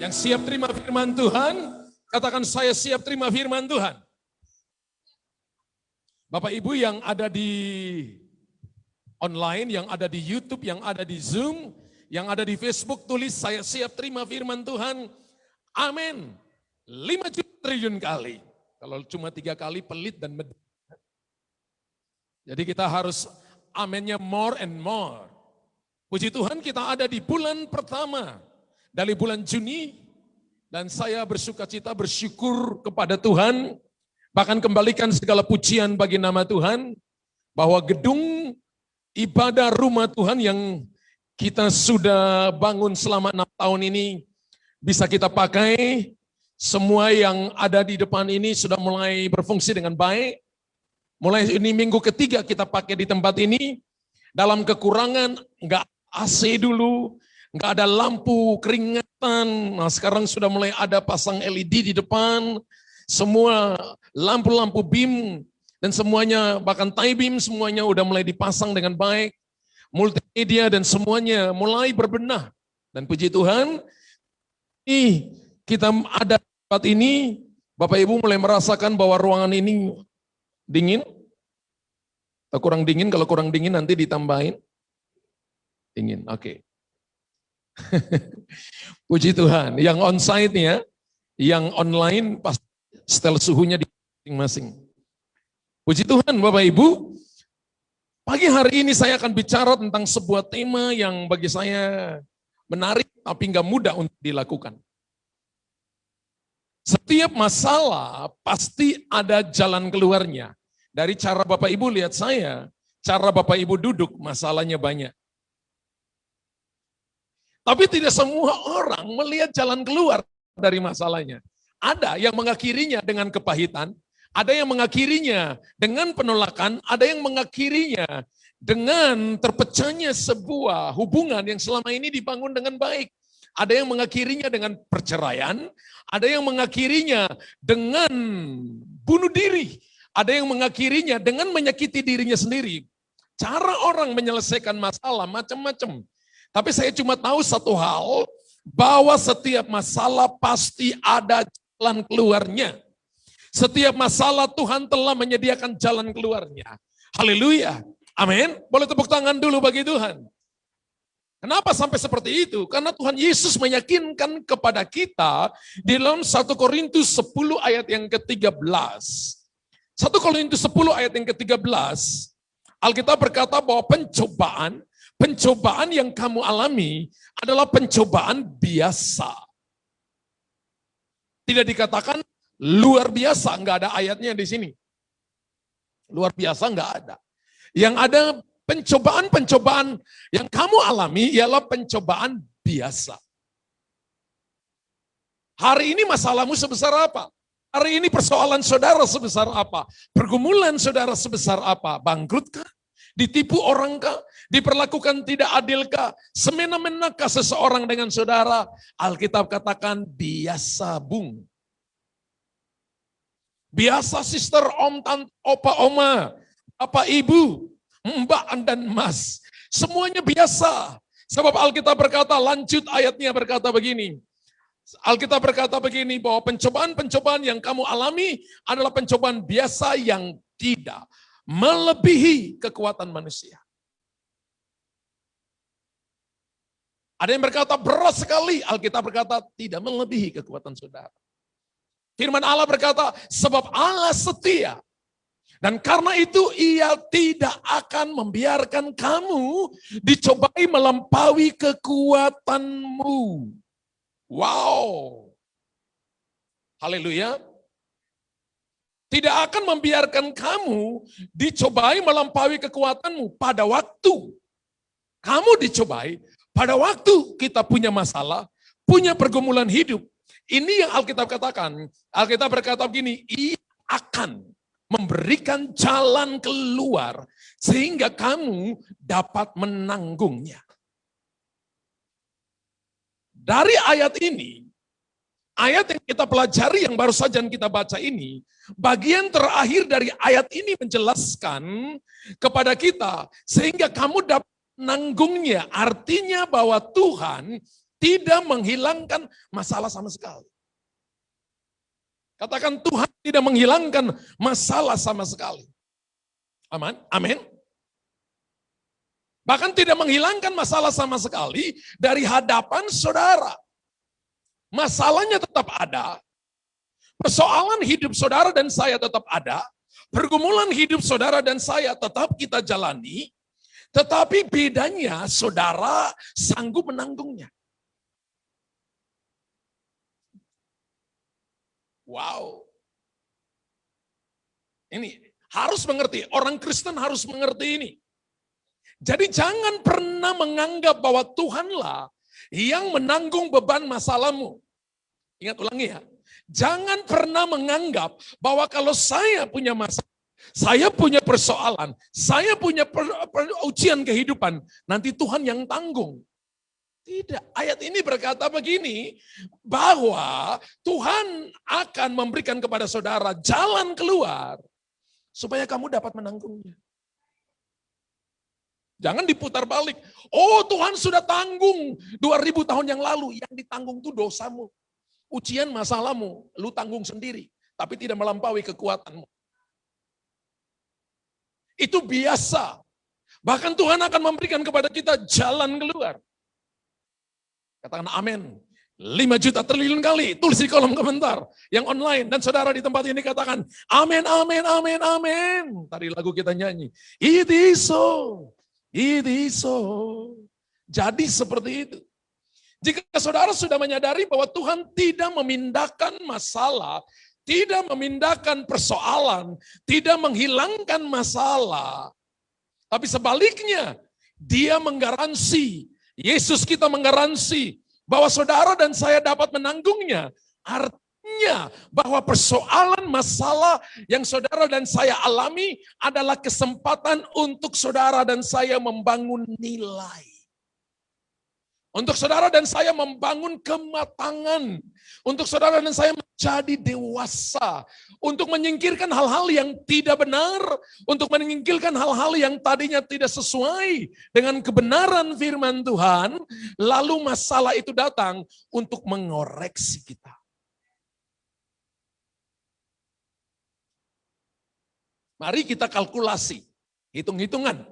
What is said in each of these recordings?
Yang siap terima firman Tuhan, katakan saya siap terima firman Tuhan. Bapak Ibu yang ada di online, yang ada di YouTube, yang ada di Zoom, yang ada di Facebook, tulis saya siap terima firman Tuhan. Amin. 5 juta triliun kali. Kalau cuma 3 kali pelit dan medit. Jadi kita harus amennya more and more. Puji Tuhan kita ada di bulan pertama dari bulan Juni, dan saya bersuka cita bersyukur kepada Tuhan, bahkan kembalikan segala pujian bagi nama Tuhan, bahwa gedung ibadah rumah Tuhan yang kita sudah bangun selama 6 tahun ini bisa kita pakai. Semua yang ada di depan ini sudah mulai berfungsi dengan baik. Mulai ini minggu ketiga kita pakai di tempat ini. Dalam kekurangan, enggak AC dulu, enggak ada lampu keringatan. Nah, sekarang sudah mulai ada pasang LED di depan. Semua lampu-lampu BIM dan semuanya, bahkan tie beam semuanya udah mulai dipasang dengan baik. Multimedia dan semuanya mulai berbenah. Dan puji Tuhan, ini kita ada di tempat ini, Bapak Ibu mulai merasakan bahwa ruangan ini dingin. Atau kurang dingin, kalau kurang dingin nanti ditambahin. Dingin, oke. Puji Tuhan, yang onsite-nya, yang online pasti setel suhunya di masing-masing. Puji Tuhan Bapak Ibu, pagi hari ini saya akan bicara tentang sebuah tema yang bagi saya menarik tapi nggak mudah untuk dilakukan. Setiap masalah pasti ada jalan keluarnya. Dari cara Bapak Ibu lihat saya, cara Bapak Ibu duduk, masalahnya banyak. Tapi tidak semua orang melihat jalan keluar dari masalahnya. Ada yang mengakhirinya dengan kepahitan, ada yang mengakhirinya dengan penolakan, ada yang mengakhirinya dengan terpecahnya sebuah hubungan yang selama ini dibangun dengan baik. Ada yang mengakhirinya dengan perceraian, ada yang mengakhirinya dengan bunuh diri, ada yang mengakhirinya dengan menyakiti dirinya sendiri. Cara orang menyelesaikan masalah macam-macam. Tapi saya cuma tahu satu hal, bahwa setiap masalah pasti ada jalan keluarnya. Setiap masalah Tuhan telah menyediakan jalan keluarnya. Haleluya. Amin. Boleh tepuk tangan dulu bagi Tuhan. Kenapa sampai seperti itu? Karena Tuhan Yesus meyakinkan kepada kita di dalam 1 Korintus 10 ayat yang ke-13. 1 Korintus 10 ayat yang ke-13, Alkitab berkata bahwa pencobaan yang kamu alami adalah pencobaan biasa. Tidak dikatakan luar biasa, enggak ada ayatnya di sini. Luar biasa enggak ada. Yang ada pencobaan-pencobaan yang kamu alami ialah pencobaan biasa. Hari ini masalahmu sebesar apa? Hari ini persoalan saudara sebesar apa? Pergumulan saudara sebesar apa? Bangkrutkah? Ditipu orangkah? Diperlakukan tidak adilkah? Semena-menakah seseorang dengan saudara? Alkitab katakan biasa bung. Biasa sister, om, tante, opa, oma, bapak, ibu, mbak dan mas. Semuanya biasa. Sebab Alkitab berkata, lanjut ayatnya berkata begini. Alkitab berkata begini, bahwa pencobaan-pencobaan yang kamu alami adalah pencobaan biasa yang tidak melebihi kekuatan manusia. Ada yang berkata berat sekali, Alkitab berkata tidak melebihi kekuatan saudara. Firman Allah berkata, sebab Allah setia. Dan karena itu ia tidak akan membiarkan kamu dicobai melampaui kekuatanmu. Wow. Haleluya. Tidak akan membiarkan kamu dicobai melampaui kekuatanmu pada waktu. Kamu dicobai pada waktu kita punya masalah, punya pergumulan hidup. Ini yang Alkitab katakan. Alkitab berkata begini, ia akan memberikan jalan keluar sehingga kamu dapat menanggungnya. Dari ayat ini, ayat yang kita pelajari yang baru saja kita baca ini, bagian terakhir dari ayat ini menjelaskan kepada kita sehingga kamu dapat menanggungnya. Artinya bahwa Tuhan tidak menghilangkan masalah sama sekali. Katakan Tuhan tidak menghilangkan masalah sama sekali. Aman? Amin. Bahkan tidak menghilangkan masalah sama sekali dari hadapan saudara. Masalahnya tetap ada. Persoalan hidup saudara dan saya tetap ada. Pergumulan hidup saudara dan saya tetap kita jalani. Tetapi bedanya saudara sanggup menanggungnya. Wow. Ini harus mengerti. Orang Kristen harus mengerti ini. Jadi jangan pernah menganggap bahwa Tuhanlah yang menanggung beban masalahmu. Ingat ulangi ya. Jangan pernah menganggap bahwa kalau saya punya masalah, saya punya persoalan, saya punya ujian kehidupan, nanti Tuhan yang tanggung. Tidak, ayat ini berkata begini, bahwa Tuhan akan memberikan kepada saudara jalan keluar, supaya kamu dapat menanggungnya. Jangan diputar balik. Oh Tuhan sudah tanggung 2000 tahun yang lalu. Yang ditanggung itu dosamu. Ujian masalahmu. Lu tanggung sendiri. Tapi tidak melampaui kekuatanmu. Itu biasa. Bahkan Tuhan akan memberikan kepada kita jalan keluar. Katakan amin. 5 juta triliun kali. Tulis di kolom komentar. Yang online. Dan saudara di tempat ini katakan amin, amin, amin, amin. Tadi lagu kita nyanyi. It is so. It is so. Jadi seperti itu. Jika saudara sudah menyadari bahwa Tuhan tidak memindahkan masalah, tidak memindahkan persoalan, tidak menghilangkan masalah, tapi sebaliknya Dia menggaransi, Yesus kita menggaransi bahwa saudara dan saya dapat menanggungnya. Artinya bahwa persoalan masalah yang saudara dan saya alami adalah kesempatan untuk saudara dan saya membangun nilai. Untuk saudara dan saya membangun kematangan. Untuk saudara dan saya menjadi dewasa. Untuk menyingkirkan hal-hal yang tidak benar. Untuk menyingkirkan hal-hal yang tadinya tidak sesuai dengan kebenaran firman Tuhan. Lalu masalah itu datang untuk mengoreksi kita. Mari kita kalkulasi. Hitung-hitungan.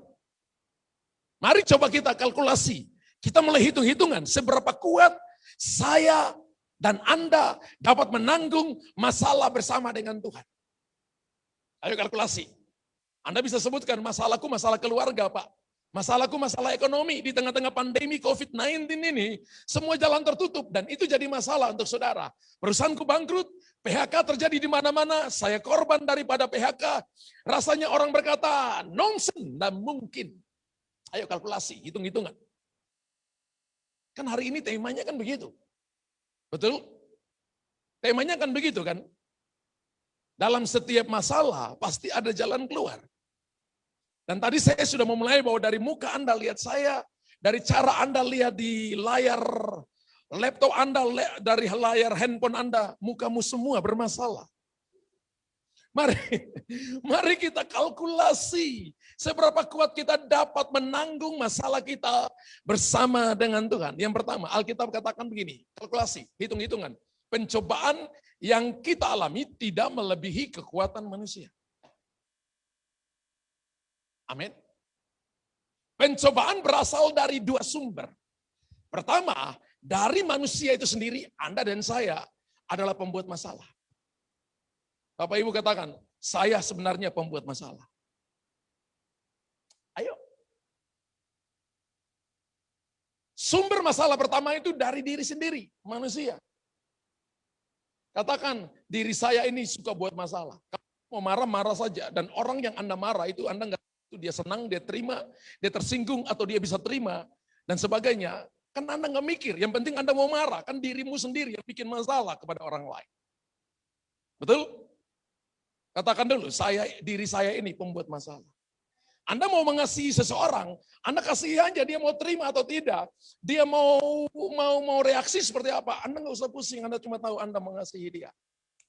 Mari coba kita kalkulasi. Kita mulai hitung-hitungan seberapa kuat saya dan Anda dapat menanggung masalah bersama dengan Tuhan. Ayo kalkulasi. Anda bisa sebutkan masalahku masalah keluarga Pak. Masalahku masalah ekonomi di tengah-tengah pandemi COVID-19 ini. Semua jalan tertutup dan itu jadi masalah untuk saudara. Perusahaanku bangkrut, PHK terjadi di mana-mana, saya korban daripada PHK. Rasanya orang berkata nonsen dan mungkin. Ayo kalkulasi, hitung-hitungan. Kan hari ini temanya kan begitu. Betul? Temanya kan begitu kan? Dalam setiap masalah pasti ada jalan keluar. Dan tadi saya sudah memulai bahwa dari muka Anda lihat saya, dari cara Anda lihat di layar laptop Anda, dari layar handphone Anda, mukamu semua bermasalah. Mari kita kalkulasi seberapa kuat kita dapat menanggung masalah kita bersama dengan Tuhan. Yang pertama, Alkitab katakan begini, kalkulasi, hitung-hitungan. Pencobaan yang kita alami tidak melebihi kekuatan manusia. Amin. Pencobaan berasal dari dua sumber. Pertama, dari manusia itu sendiri, Anda dan saya adalah pembuat masalah. Bapak Ibu katakan, saya sebenarnya pembuat masalah. Ayo. Sumber masalah pertama itu dari diri sendiri, manusia. Katakan, diri saya ini suka buat masalah. Kalau mau marah, marah saja. Dan orang yang Anda marah itu Anda nggak tahu dia senang, dia terima, dia tersinggung, atau dia bisa terima, dan sebagainya. Kan Anda nggak mikir, yang penting Anda mau marah. Kan dirimu sendiri yang bikin masalah kepada orang lain. Betul? Katakan dulu, diri saya ini pembuat masalah. Anda mau mengasihi seseorang, Anda kasih aja dia mau terima atau tidak. Dia mau reaksi seperti apa, Anda nggak usah pusing, Anda cuma tahu Anda mengasihi dia.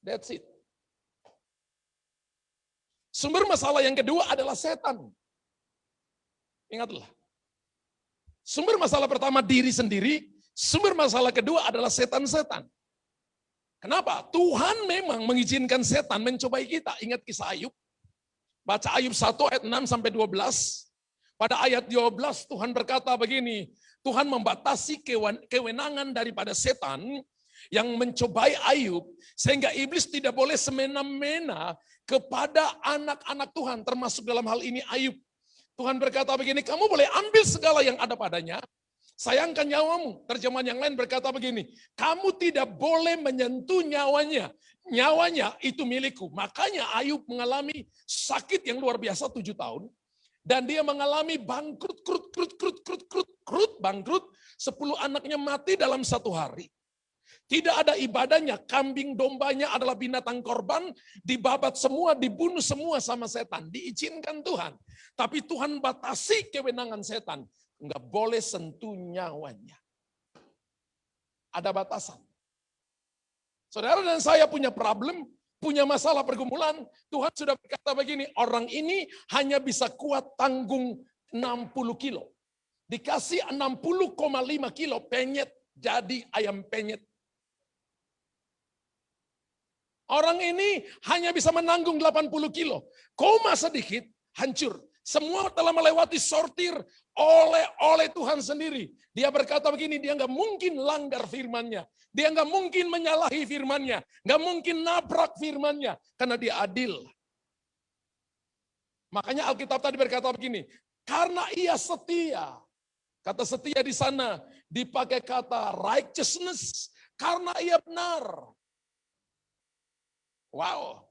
That's it. Sumber masalah yang kedua adalah setan. Ingatlah, Sumber masalah pertama diri sendiri, sumber masalah kedua adalah setan-setan. Kenapa? Tuhan memang mengizinkan setan mencobai kita. Ingat kisah Ayub. Baca Ayub 1 ayat 6 sampai 12. Pada ayat 12 Tuhan berkata begini, Tuhan membatasi kewenangan daripada setan yang mencobai Ayub, sehingga iblis tidak boleh semena-mena kepada anak-anak Tuhan, termasuk dalam hal ini Ayub. Tuhan berkata begini, kamu boleh ambil segala yang ada padanya, sayangkan nyawamu. Terjemahan yang lain berkata begini, kamu tidak boleh menyentuh nyawanya. Nyawanya itu milikku. Makanya Ayub mengalami sakit yang luar biasa 7 tahun. Dan dia mengalami bangkrut, bangkrut. 10 anaknya mati dalam 1 hari. Tidak ada ibadahnya, kambing dombanya adalah binatang korban, dibabat semua, dibunuh semua sama setan. Diizinkan Tuhan. Tapi Tuhan batasi kewenangan setan. Enggak boleh sentuh nyawanya. Ada batasan. Saudara dan saya punya problem, punya masalah pergumulan. Tuhan sudah berkata begini, orang ini hanya bisa kuat tanggung 60 kilo. Dikasih 60,5 kilo penyet, jadi ayam penyet. Orang ini hanya bisa menanggung 80 kilo. Koma sedikit, hancur. Semua telah melewati sortir oleh Tuhan sendiri. Dia berkata begini, dia nggak mungkin langgar firman-Nya. Dia nggak mungkin menyalahi firman-Nya. Nggak mungkin nabrak firman-Nya. Karena dia adil. Makanya Alkitab tadi berkata begini, karena ia setia. Kata setia di sana dipakai kata righteousness. Karena ia benar. Wow.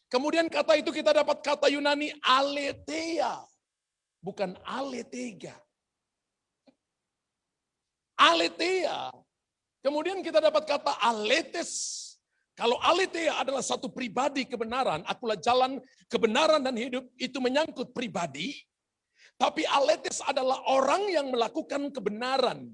Kemudian kata itu kita dapat kata Yunani aletheia. Bukan aletega. Aletheia. Kemudian kita dapat kata aletes. Kalau aletheia adalah satu pribadi kebenaran, akulah jalan kebenaran dan hidup, itu menyangkut pribadi. Tapi aletes adalah orang yang melakukan kebenaran.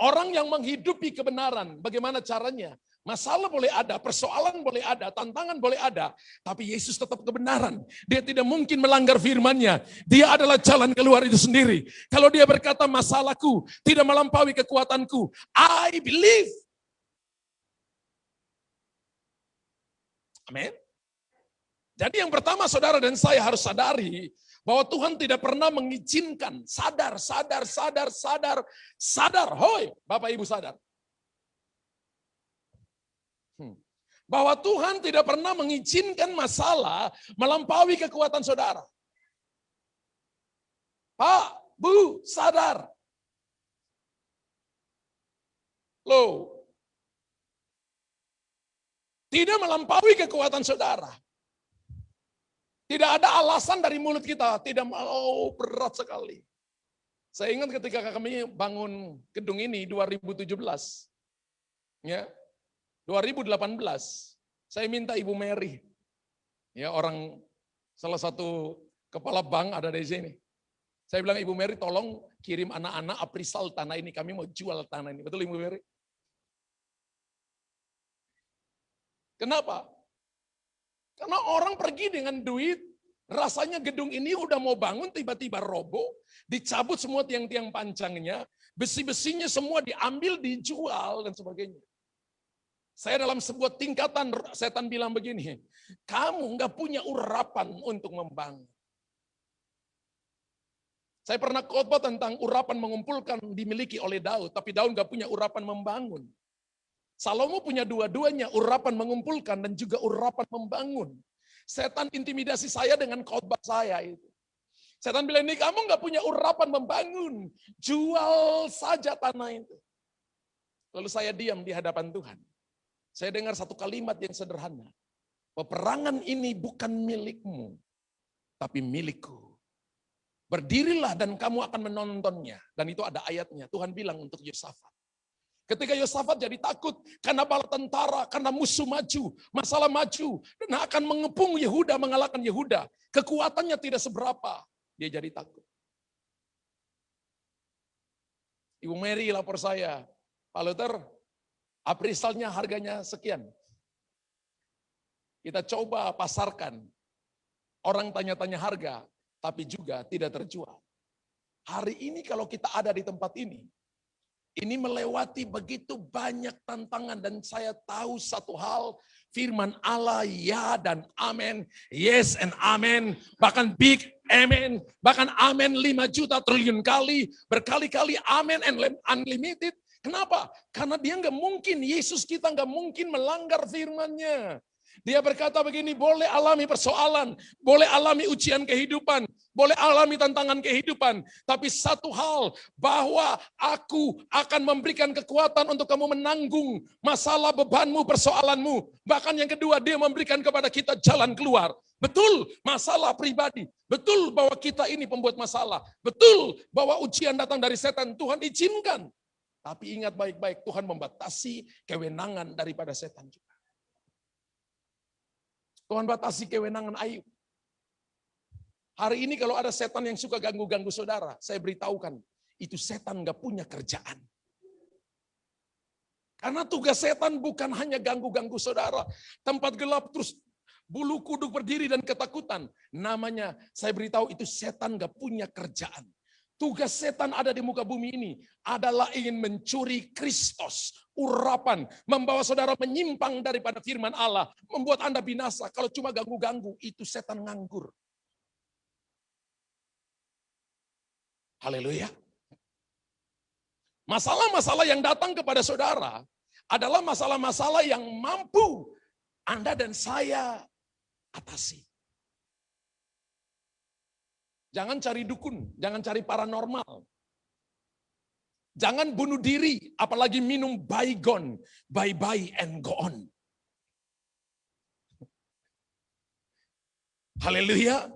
Orang yang menghidupi kebenaran. Bagaimana caranya? Masalah boleh ada, persoalan boleh ada, tantangan boleh ada. Tapi Yesus tetap kebenaran. Dia tidak mungkin melanggar firman-Nya. Dia adalah jalan keluar itu sendiri. Kalau dia berkata masalahku tidak melampaui kekuatanku. I believe. Amin. Jadi yang pertama saudara dan saya harus sadari bahwa Tuhan tidak pernah mengizinkan. Sadar. Hoi, Bapak Ibu sadar. Bahwa Tuhan tidak pernah mengizinkan masalah melampaui kekuatan saudara. Pak, Bu, sadar. Loh. Tidak melampaui kekuatan saudara. Tidak ada alasan dari mulut kita. Tidak mau, berat sekali. Saya ingat ketika kami bangun gedung ini 2017. Ya. 2018, saya minta Ibu Mary, ya orang salah satu kepala bank ada di sini. Saya bilang Ibu Mary tolong kirim anak-anak appraisal tanah ini, kami mau jual tanah ini. Betul Ibu Mary? Kenapa? Karena orang pergi dengan duit, rasanya gedung ini udah mau bangun tiba-tiba roboh, dicabut semua tiang-tiang pancangnya, besi-besinya semua diambil, dijual dan sebagainya. Saya dalam sebuah tingkatan, setan bilang begini, kamu nggak punya urapan untuk membangun. Saya pernah khotbah tentang urapan mengumpulkan dimiliki oleh Daud, tapi Daud nggak punya urapan membangun. Salomo punya dua-duanya, urapan mengumpulkan dan juga urapan membangun. Setan intimidasi saya dengan khotbah saya itu. Setan bilang, ini kamu nggak punya urapan membangun, jual saja tanah itu. Lalu saya diam di hadapan Tuhan. Saya dengar satu kalimat yang sederhana. Peperangan ini bukan milikmu, tapi milikku. Berdirilah dan kamu akan menontonnya. Dan itu ada ayatnya. Tuhan bilang untuk Yosafat. Ketika Yosafat jadi takut karena bala tentara, karena musuh maju, masalah maju. Dan akan mengepung Yehuda, mengalahkan Yehuda. Kekuatannya tidak seberapa. Dia jadi takut. Ibu Mary lapor saya, Pak Luther, appraisalnya harganya sekian. Kita coba pasarkan. Orang tanya-tanya harga, tapi juga tidak terjual. Hari ini kalau kita ada di tempat ini melewati begitu banyak tantangan, dan saya tahu satu hal, firman Allah ya dan amin, yes and amin, bahkan big amen, bahkan amin 5 juta triliun kali, berkali-kali amin and unlimited. Kenapa? Karena dia nggak mungkin, Yesus kita nggak mungkin melanggar firman-Nya. Dia berkata begini, boleh alami persoalan, boleh alami ujian kehidupan, boleh alami tantangan kehidupan, tapi satu hal, bahwa aku akan memberikan kekuatan untuk kamu menanggung masalah, bebanmu, persoalanmu. Bahkan yang kedua, dia memberikan kepada kita jalan keluar. Betul, masalah pribadi. Betul bahwa kita ini pembuat masalah. Betul bahwa ujian datang dari setan, Tuhan izinkan. Tapi ingat baik-baik, Tuhan membatasi kewenangan daripada setan juga. Tuhan batasi kewenangan Ayub. Hari ini kalau ada setan yang suka ganggu-ganggu saudara, saya beritahukan, itu setan gak punya kerjaan. Karena tugas setan bukan hanya ganggu-ganggu saudara. Tempat gelap terus bulu kuduk berdiri dan ketakutan. Namanya, saya beritahu itu setan gak punya kerjaan. Tugas setan ada di muka bumi ini adalah ingin mencuri Kristus, urapan, membawa saudara menyimpang daripada firman Allah, membuat Anda binasa. Kalau cuma ganggu-ganggu, itu setan nganggur. Haleluya. Masalah-masalah yang datang kepada saudara adalah masalah-masalah yang mampu Anda dan saya atasi. Jangan cari dukun, jangan cari paranormal. Jangan bunuh diri, apalagi minum baygon, bye-bye and go on. Haleluya.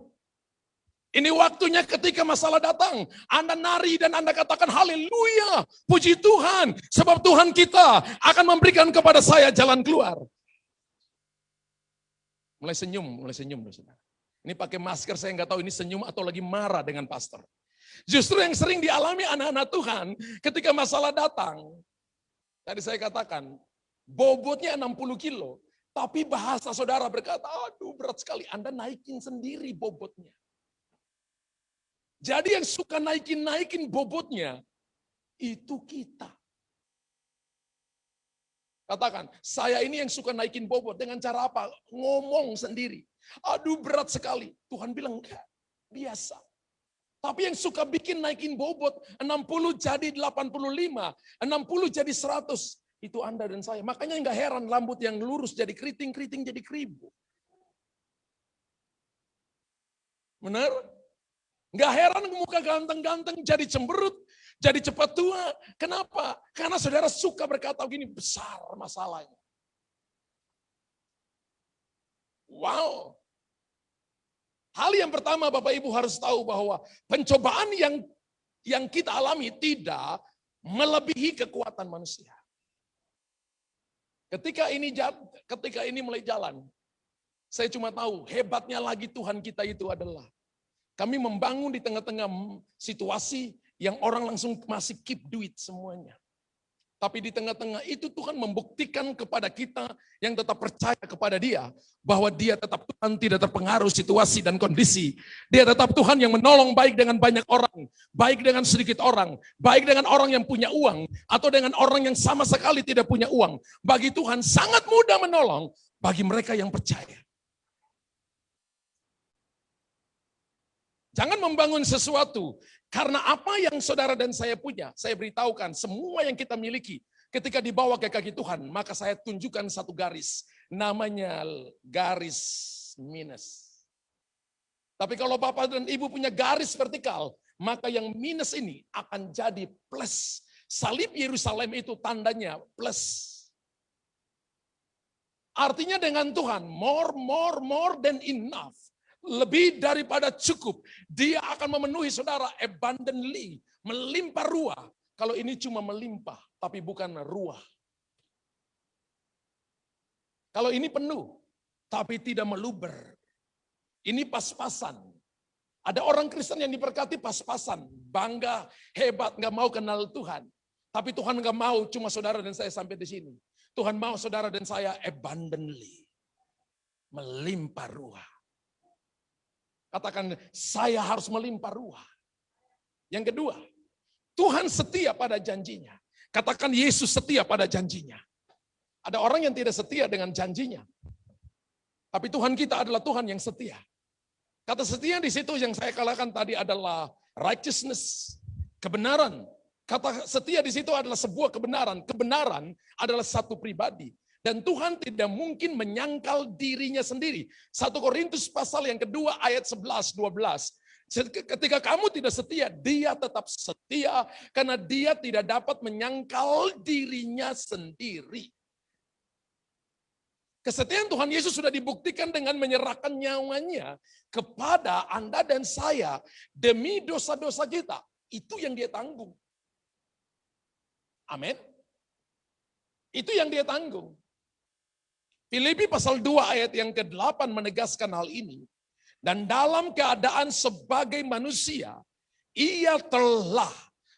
Ini waktunya ketika masalah datang, Anda nari dan Anda katakan haleluya, puji Tuhan, sebab Tuhan kita akan memberikan kepada saya jalan keluar. Mulai senyum. Saudara. Ini pakai masker, saya nggak tahu ini senyum atau lagi marah dengan pastor. Justru yang sering dialami anak-anak Tuhan ketika masalah datang, tadi saya katakan, bobotnya 60 kilo, tapi bahasa saudara berkata, aduh berat sekali, Anda naikin sendiri bobotnya. Jadi yang suka naikin bobotnya, itu kita. Katakan, saya ini yang suka naikin bobot dengan cara apa? Ngomong sendiri. Aduh berat sekali. Tuhan bilang enggak, biasa. Tapi yang suka bikin naikin bobot, 60 jadi 85, 60 jadi 100. Itu Anda dan saya. Makanya enggak heran rambut yang lurus jadi keriting jadi keribu. Benar? Enggak heran muka ganteng-ganteng jadi cemberut, jadi cepat tua. Kenapa? Karena saudara suka berkata begini, besar masalahnya. Wow. Hal yang pertama Bapak Ibu harus tahu bahwa pencobaan yang kita alami tidak melebihi kekuatan manusia. Ketika ini mulai jalan, saya cuma tahu hebatnya lagi Tuhan kita itu adalah kami membangun di tengah-tengah situasi yang orang langsung masih keep duit semuanya. Tapi di tengah-tengah itu Tuhan membuktikan kepada kita yang tetap percaya kepada Dia, bahwa Dia tetap Tuhan, tidak terpengaruh situasi dan kondisi. Dia tetap Tuhan yang menolong baik dengan banyak orang, baik dengan sedikit orang, baik dengan orang yang punya uang, atau dengan orang yang sama sekali tidak punya uang. Bagi Tuhan sangat mudah menolong bagi mereka yang percaya. Jangan membangun sesuatu karena apa yang saudara dan saya punya. Saya beritahukan semua yang kita miliki ketika dibawa ke kaki Tuhan, maka saya tunjukkan satu garis. Namanya garis minus. Tapi kalau Bapak dan Ibu punya garis vertikal, maka yang minus ini akan jadi plus. Salib Yerusalem itu tandanya plus. Artinya dengan Tuhan, more than enough. Lebih daripada cukup. Dia akan memenuhi saudara abundantly. Melimpah ruah. Kalau ini cuma melimpah, tapi bukan ruah. Kalau ini penuh, tapi tidak meluber. Ini pas-pasan. Ada orang Kristen yang diberkati pas-pasan. Bangga, hebat, gak mau kenal Tuhan. Tapi Tuhan gak mau cuma saudara dan saya sampai di sini. Tuhan mau saudara dan saya abundantly. Melimpah ruah. Katakan, saya harus melimpah ruah. Yang kedua, Tuhan setia pada janjinya. Katakan Yesus setia pada janjinya. Ada orang yang tidak setia dengan janjinya. Tapi Tuhan kita adalah Tuhan yang setia. Kata setia di situ yang saya katakan tadi adalah righteousness, kebenaran. Kata setia di situ adalah sebuah kebenaran. Kebenaran adalah satu pribadi. Dan Tuhan tidak mungkin menyangkal dirinya sendiri. 1 Korintus pasal yang kedua ayat 11-12. Ketika kamu tidak setia, dia tetap setia. Karena dia tidak dapat menyangkal dirinya sendiri. Kesetiaan Tuhan Yesus sudah dibuktikan dengan menyerahkan nyawanya kepada Anda dan saya demi dosa-dosa kita. Itu yang dia tanggung. Amin. Itu yang dia tanggung. Filipi pasal 2 ayat yang ke-8 menegaskan hal ini. Dan dalam keadaan sebagai manusia, ia telah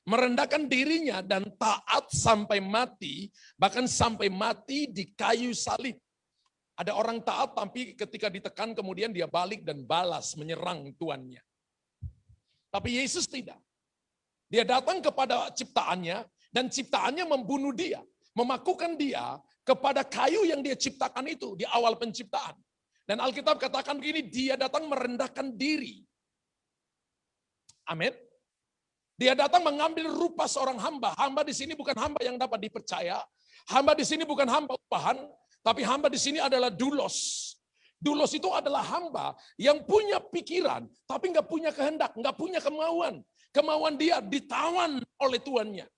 merendahkan dirinya dan taat sampai mati, bahkan sampai mati di kayu salib. Ada orang taat tapi ketika ditekan kemudian dia balik dan balas menyerang tuannya. Tapi Yesus tidak. Dia datang kepada ciptaannya dan ciptaannya membunuh dia, memakukan dia kepada kayu yang dia ciptakan itu di awal penciptaan. Dan Alkitab katakan begini, dia datang merendahkan diri. Amin. Dia datang mengambil rupa seorang hamba. Hamba di sini bukan hamba yang dapat dipercaya. Hamba di sini bukan hamba upahan, tapi hamba di sini adalah doulos. Doulos itu adalah hamba yang punya pikiran, tapi nggak punya kehendak, nggak punya kemauan. Kemauan dia ditawan oleh tuannya.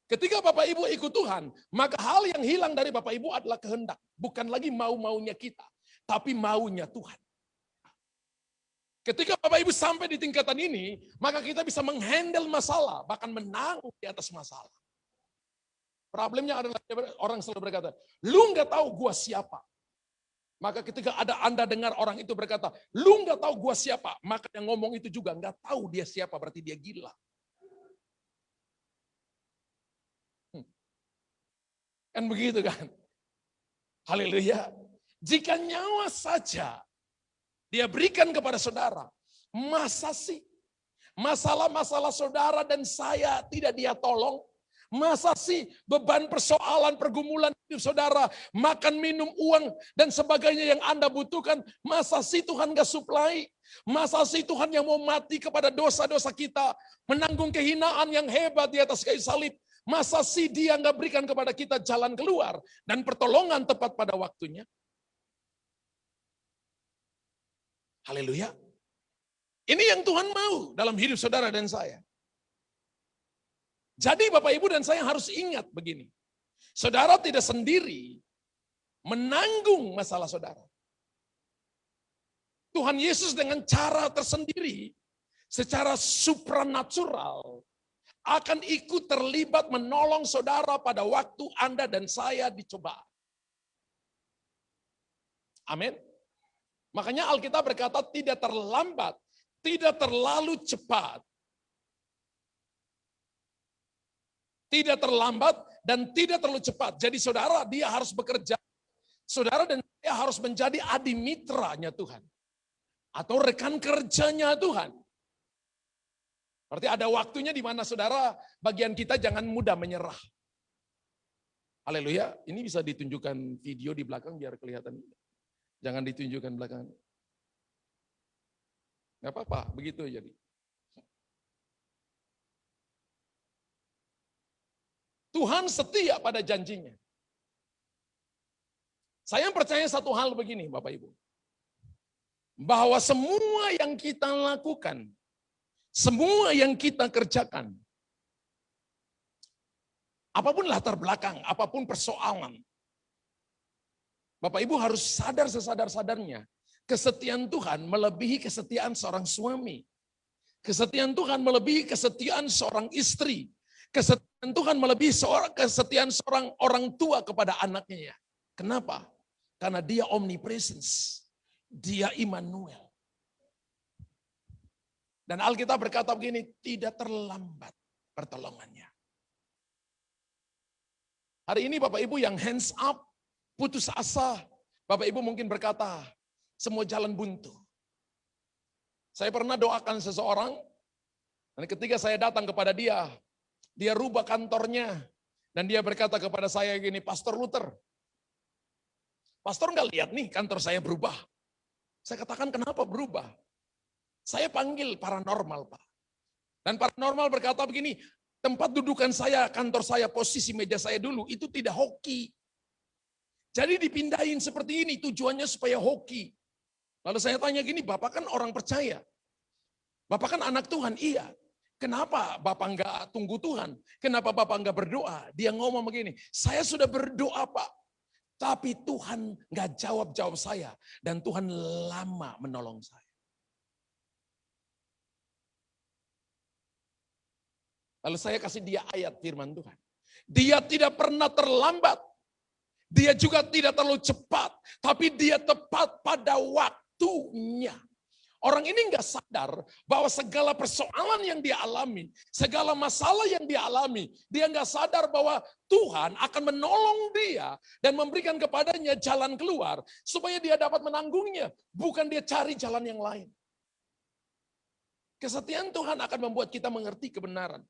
Ketika Bapak Ibu ikut Tuhan, maka hal yang hilang dari Bapak Ibu adalah kehendak. Bukan lagi mau-maunya kita, tapi maunya Tuhan. Ketika Bapak Ibu sampai di tingkatan ini, maka kita bisa menghandle masalah, bahkan menang di atas masalah. Problemnya adalah orang selalu berkata, lu nggak tahu gua siapa. Maka ketika ada Anda dengar orang itu berkata, lu nggak tahu gua siapa, maka yang ngomong itu juga nggak tahu dia siapa, berarti dia gila. Kan begitu kan? Haleluya. Jika nyawa saja dia berikan kepada saudara, masa sih masalah-masalah saudara dan saya tidak dia tolong? Masa sih beban persoalan pergumulan hidup saudara, makan, minum, uang, dan sebagainya yang Anda butuhkan, masa sih Tuhan gak supply? Masa sih Tuhan yang mau mati kepada dosa-dosa kita, menanggung kehinaan yang hebat di atas kayu salib? Masa sih dia nggak berikan kepada kita jalan keluar dan pertolongan tepat pada waktunya? Haleluya. Ini yang Tuhan mau dalam hidup saudara dan saya. Jadi Bapak Ibu dan saya harus ingat begini. Saudara tidak sendiri menanggung masalah saudara. Tuhan Yesus dengan cara tersendiri, secara supranatural, akan ikut terlibat menolong saudara pada waktu Anda dan saya dicoba. Amin. Makanya Alkitab berkata tidak terlambat, tidak terlalu cepat. Tidak terlambat dan tidak terlalu cepat. Jadi saudara, dia harus bekerja. Saudara dan saya harus menjadi adimitranya Tuhan. Atau rekan kerjanya Tuhan. Berarti ada waktunya di mana saudara, bagian kita jangan mudah menyerah. Haleluya, ini bisa ditunjukkan video di belakang biar kelihatan. Jangan ditunjukkan belakang. Gak apa-apa, begitu jadi. Tuhan setia pada janjinya. Saya percaya satu hal begini Bapak Ibu. Bahwa semua yang kita lakukan, semua yang kita kerjakan, apapun latar belakang, apapun persoalan, Bapak Ibu harus sadar sesadar-sadarnya, kesetiaan Tuhan melebihi kesetiaan seorang suami. Kesetiaan Tuhan melebihi kesetiaan seorang istri. Kesetiaan Tuhan melebihi kesetiaan seorang orang tua kepada anaknya. Kenapa? Karena dia omnipresence. Dia Immanuel. Dan Alkitab berkata begini, tidak terlambat pertolongannya. Hari ini Bapak Ibu yang hands up, putus asa, Bapak Ibu mungkin berkata, semua jalan buntu. Saya pernah doakan seseorang, Dan ketika saya datang kepada dia rubah kantornya. Dan dia berkata kepada saya gini, Pastor Luther, Pastor nggak lihat nih kantor saya berubah. Saya katakan, kenapa berubah? Saya panggil paranormal, Pak. Dan paranormal berkata begini, tempat dudukan saya, kantor saya, posisi meja saya dulu, itu tidak hoki. Jadi dipindahin seperti ini, tujuannya supaya hoki. Lalu saya tanya gini, Bapak kan orang percaya. Bapak kan anak Tuhan, iya. Kenapa Bapak enggak tunggu Tuhan? Kenapa Bapak enggak berdoa? Dia ngomong begini, saya sudah berdoa Pak. Tapi Tuhan enggak jawab saya. Dan Tuhan lama menolong saya. Lalu saya kasih dia ayat firman Tuhan. Dia tidak pernah terlambat. Dia juga tidak terlalu cepat. Tapi dia tepat pada waktunya. Orang ini nggak sadar bahwa segala persoalan yang dia alami, segala masalah yang dia alami, dia nggak sadar bahwa Tuhan akan menolong dia dan memberikan kepadanya jalan keluar supaya dia dapat menanggungnya, bukan dia cari jalan yang lain. Kesetiaan Tuhan akan membuat kita mengerti kebenaran.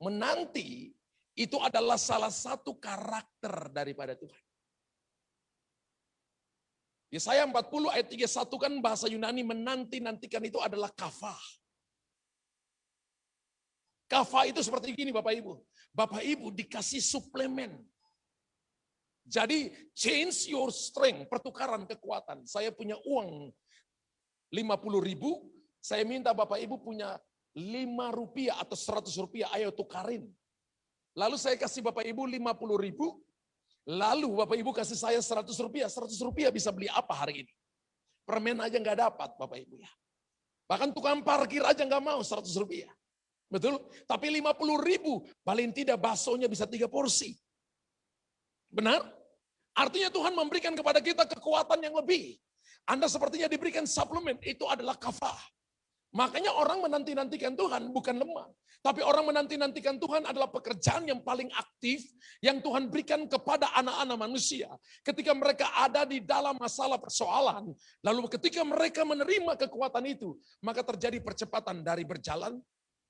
Menanti itu adalah salah satu karakter daripada Tuhan. Yesaya 40 ayat 31 kan bahasa Yunani menanti-nantikan itu adalah kafah. Kafah itu seperti gini Bapak Ibu. Bapak Ibu dikasih suplemen. Jadi change your strength, pertukaran kekuatan. Saya punya uang 50.000, saya minta Bapak Ibu punya 5 rupiah atau 100 rupiah, ayo tukarin. Lalu saya kasih Bapak Ibu 50.000, lalu Bapak Ibu kasih saya 100 rupiah. 100 rupiah bisa beli apa hari ini? Permen aja nggak dapat Bapak Ibu ya. Bahkan tukang parkir aja nggak mau 100 rupiah. Betul? Tapi 50.000 paling tidak baksonya bisa 3 porsi. Benar? Artinya Tuhan memberikan kepada kita kekuatan yang lebih. Anda sepertinya diberikan suplemen, itu adalah kafah. Makanya orang menanti-nantikan Tuhan bukan lemah. Tapi orang menanti-nantikan Tuhan adalah pekerjaan yang paling aktif yang Tuhan berikan kepada anak-anak manusia. Ketika mereka ada di dalam masalah persoalan, lalu ketika mereka menerima kekuatan itu, maka terjadi percepatan dari berjalan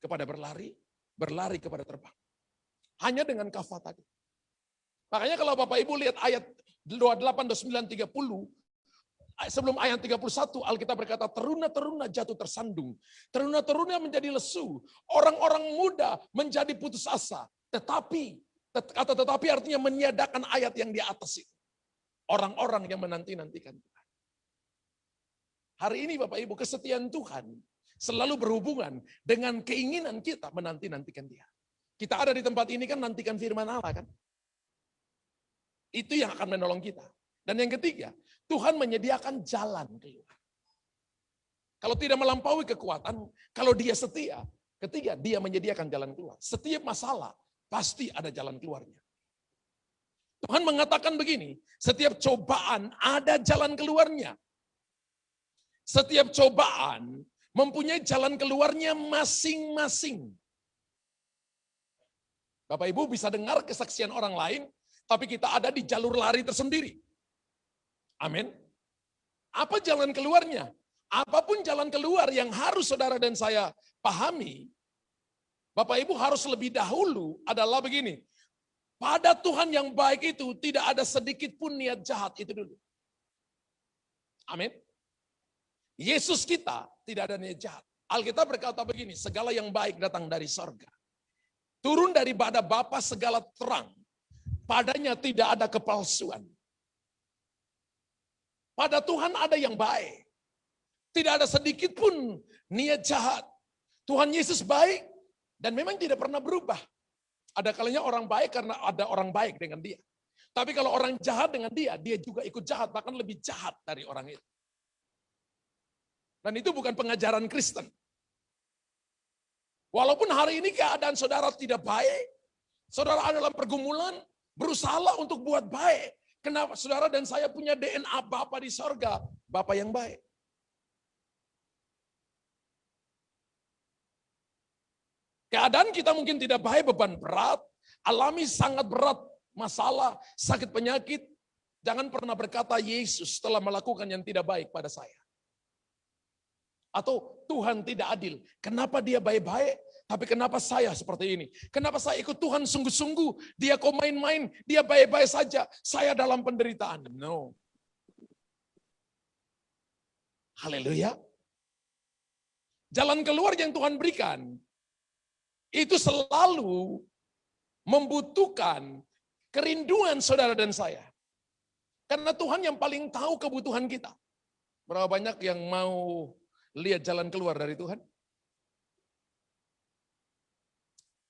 kepada berlari, berlari kepada terbang. Hanya dengan kafah tadi. Makanya kalau Bapak Ibu lihat ayat 28, 29, 30, sebelum ayat 31, Alkitab berkata, teruna-teruna jatuh tersandung. Teruna-teruna menjadi lesu. Orang-orang muda menjadi putus asa. Tetapi, kata tetapi artinya meniadakan ayat yang di atas itu. Orang-orang yang menanti-nantikan Tuhan. Hari ini Bapak Ibu, kesetiaan Tuhan selalu berhubungan dengan keinginan kita menanti-nantikan Dia. Kita ada di tempat ini kan nantikan firman Allah kan. Itu yang akan menolong kita. Dan yang ketiga, Tuhan menyediakan jalan keluar. Kalau tidak melampaui kekuatan, kalau dia setia, ketiga, dia menyediakan jalan keluar. Setiap masalah, pasti ada jalan keluarnya. Tuhan mengatakan begini, setiap cobaan ada jalan keluarnya. Setiap cobaan mempunyai jalan keluarnya masing-masing. Bapak Ibu bisa dengar kesaksian orang lain, tapi kita ada di jalur lari tersendiri. Amin. Apa jalan keluarnya? Apapun jalan keluar yang harus saudara dan saya pahami, Bapak Ibu harus lebih dahulu adalah begini. Pada Tuhan yang baik itu tidak ada sedikit pun niat jahat itu dulu. Amin. Yesus kita tidak ada niat jahat. Alkitab berkata begini, segala yang baik datang dari sorga. Turun daripada Bapa segala terang. Padanya tidak ada kepalsuan. Pada Tuhan ada yang baik. Tidak ada sedikit pun niat jahat. Tuhan Yesus baik dan memang tidak pernah berubah. Ada kalanya orang baik karena ada orang baik dengan dia. Tapi kalau orang jahat dengan dia, dia juga ikut jahat, bahkan lebih jahat dari orang itu. Dan itu bukan pengajaran Kristen. Walaupun hari ini keadaan saudara tidak baik, saudara ada dalam pergumulan, berusaha untuk buat baik. Kenapa saudara dan saya punya DNA Bapa di sorga, Bapa yang baik. Keadaan kita mungkin tidak baik, beban berat, alami sangat berat, masalah, sakit penyakit. Jangan pernah berkata Yesus telah melakukan yang tidak baik pada saya. Atau Tuhan tidak adil. Kenapa dia baik-baik, tapi kenapa saya seperti ini? Kenapa saya ikut Tuhan sungguh-sungguh, dia kok main-main, dia baik-baik saja, saya dalam penderitaan. No. Haleluya. Jalan keluar yang Tuhan berikan, itu selalu membutuhkan kerinduan saudara dan saya. Karena Tuhan yang paling tahu kebutuhan kita. Berapa banyak yang mau lihat jalan keluar dari Tuhan?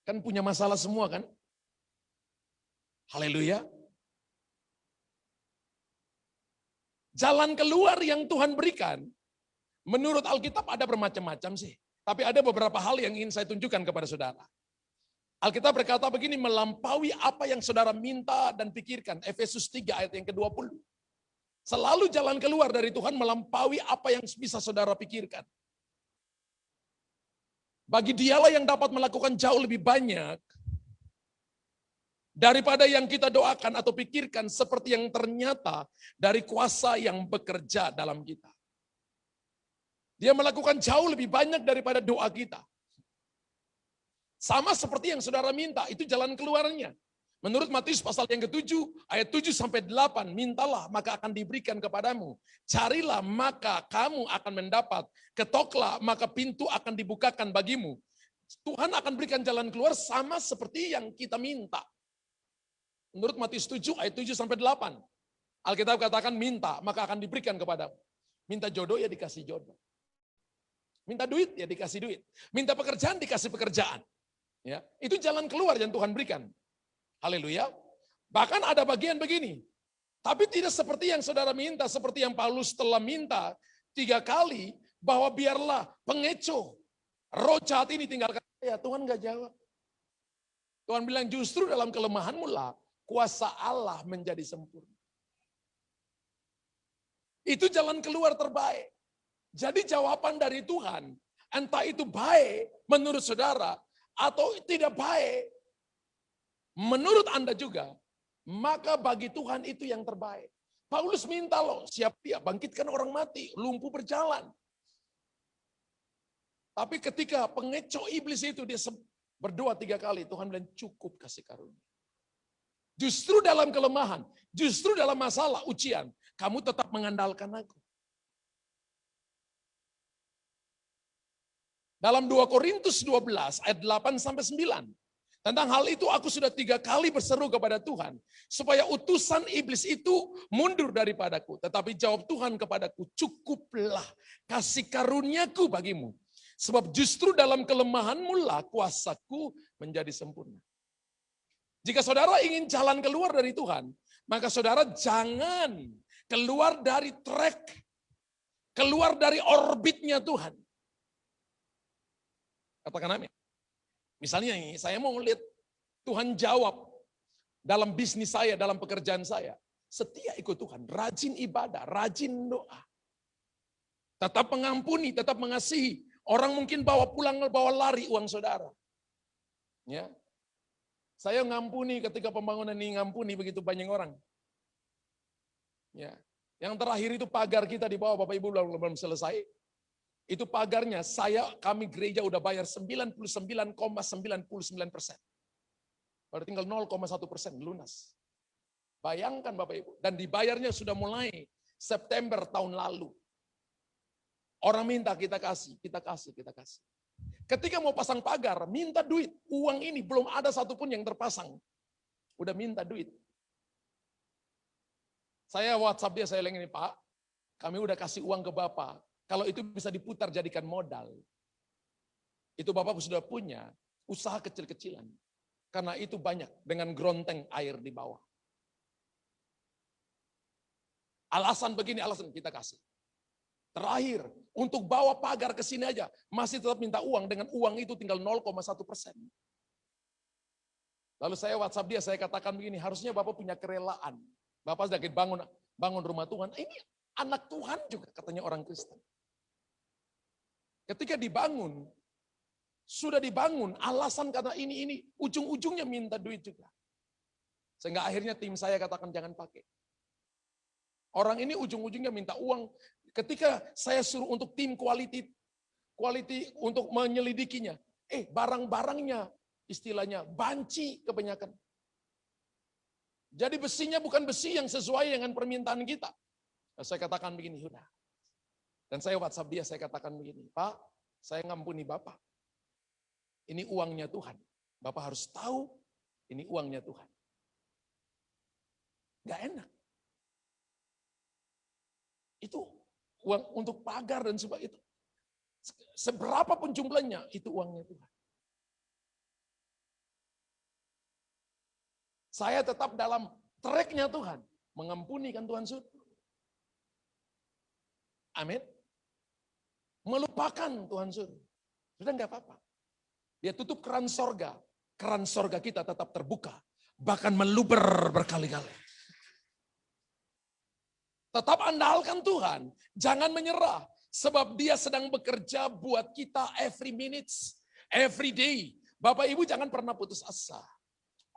Kan punya masalah semua kan? Haleluya. Jalan keluar yang Tuhan berikan, menurut Alkitab ada bermacam-macam sih. Tapi ada beberapa hal yang ingin saya tunjukkan kepada saudara. Alkitab berkata begini, melampaui apa yang saudara minta dan pikirkan. Efesus 3 ayat yang ke-20. Selalu jalan keluar dari Tuhan melampaui apa yang bisa saudara pikirkan. Bagi dialah yang dapat melakukan jauh lebih banyak daripada yang kita doakan atau pikirkan, seperti yang ternyata dari kuasa yang bekerja dalam kita. Dia melakukan jauh lebih banyak daripada doa kita. Sama seperti yang saudara minta, itu jalan keluarnya. Menurut Matius pasal yang ke-7, ayat 7-8, mintalah maka akan diberikan kepadamu. Carilah maka kamu akan mendapat. Ketoklah maka pintu akan dibukakan bagimu. Tuhan akan berikan jalan keluar sama seperti yang kita minta. Menurut Matius 7 ayat 7-8. Alkitab katakan minta maka akan diberikan kepadamu. Minta jodoh ya dikasih jodoh. Minta duit ya dikasih duit. Minta pekerjaan dikasih pekerjaan. Ya, itu jalan keluar yang Tuhan berikan. Haleluya. Bahkan ada bagian begini. Tapi tidak seperti yang saudara minta, seperti yang Paulus telah minta 3 kali, bahwa biarlah pengecoh, roh jahat ini tinggalkan saya. Tuhan gak jawab. Tuhan bilang justru dalam kelemahanmu lah kuasa Allah menjadi sempurna. Itu jalan keluar terbaik. Jadi jawaban dari Tuhan, entah itu baik menurut saudara atau tidak baik menurut Anda juga, maka bagi Tuhan itu yang terbaik. Paulus minta loh, siap dia bangkitkan orang mati, lumpuh berjalan. Tapi ketika pengecoh iblis itu dia berdoa 3 kali, Tuhan bilang cukup kasih karunia. Justru dalam kelemahan, justru dalam masalah, ujian, kamu tetap mengandalkan aku. Dalam 2 Korintus 12 ayat 8-9. Tentang hal itu aku sudah 3 kali berseru kepada Tuhan. Supaya utusan iblis itu mundur daripadaku. Tetapi jawab Tuhan kepadaku, cukuplah kasih karuniaku bagimu. Sebab justru dalam kelemahanmu lah kuasaku menjadi sempurna. Jika saudara ingin jalan keluar dari Tuhan, maka saudara jangan keluar dari track, keluar dari orbitnya Tuhan. Katakan amin. Misalnya ini, saya mau lihat Tuhan jawab dalam bisnis saya, dalam pekerjaan saya. Setia ikut Tuhan, rajin ibadah, rajin doa. Tetap mengampuni, tetap mengasihi. Orang mungkin bawa pulang, bawa lari uang saudara. Ya, saya ngampuni ketika pembangunan ini, ngampuni begitu banyak orang. Ya, yang terakhir itu pagar kita di bawah, Bapak Ibu belum selesai. Itu pagarnya, kami gereja udah bayar 99,99%. Baru tinggal 0,1% lunas. Bayangkan Bapak Ibu. Dan dibayarnya sudah mulai September tahun lalu. Orang minta kita kasih, kita kasih, kita kasih. Ketika mau pasang pagar, minta duit. Uang ini belum ada satupun yang terpasang. Udah minta duit. Saya WhatsApp dia, saya bilang ini, Pak, kami udah kasih uang ke Bapak. Kalau itu bisa diputar jadikan modal. Itu Bapak sudah punya usaha kecil-kecilan. Karena itu banyak dengan gronteng air di bawah. Alasan begini, alasan kita kasih. Terakhir, untuk bawa pagar ke sini aja, masih tetap minta uang, dengan uang itu tinggal 0,1%. Lalu saya WhatsApp dia, saya katakan begini, harusnya Bapak punya kerelaan. Bapak sedang bangun rumah Tuhan, ini anak Tuhan juga katanya orang Kristen. Ketika dibangun, sudah dibangun, alasan karena ini, ujung-ujungnya minta duit juga. Sehingga akhirnya tim saya katakan jangan pakai. Orang ini ujung-ujungnya minta uang. Ketika saya suruh untuk tim quality quality untuk menyelidikinya. Barang-barangnya istilahnya banci kebanyakan. Jadi besinya bukan besi yang sesuai dengan permintaan kita. Saya katakan begini, udah. Dan saya WhatsApp dia, saya katakan begini, Pak, saya ngampuni Bapak. Ini uangnya Tuhan. Bapak harus tahu, ini uangnya Tuhan. Gak enak. Itu uang untuk pagar dan sebagainya. Itu. Seberapa pun jumlahnya, itu uangnya Tuhan. Saya tetap dalam tracknya Tuhan. Mengampuni kan Tuhan suruh. Amin. Melupakan Tuhan suruh. Sudah enggak apa-apa. Dia tutup keran sorga. Keran sorga kita tetap terbuka. Bahkan meluber berkali-kali. Tetap andalkan Tuhan. Jangan menyerah. Sebab dia sedang bekerja buat kita every minutes, every day. Bapak Ibu jangan pernah putus asa.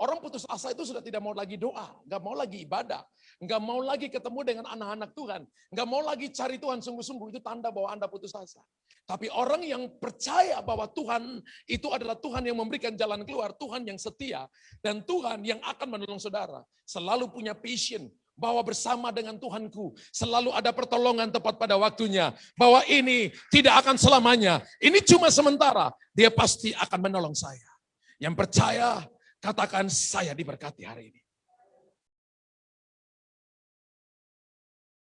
Orang putus asa itu sudah tidak mau lagi doa, nggak mau lagi ibadah, nggak mau lagi ketemu dengan anak-anak Tuhan, nggak mau lagi cari Tuhan sungguh-sungguh, itu tanda bahwa Anda putus asa. Tapi orang yang percaya bahwa Tuhan itu adalah Tuhan yang memberikan jalan keluar, Tuhan yang setia, dan Tuhan yang akan menolong saudara, selalu punya passion, bahwa bersama dengan Tuhanku selalu ada pertolongan tepat pada waktunya, bahwa ini tidak akan selamanya, ini cuma sementara, dia pasti akan menolong saya. Yang percaya, katakan saya diberkati hari ini.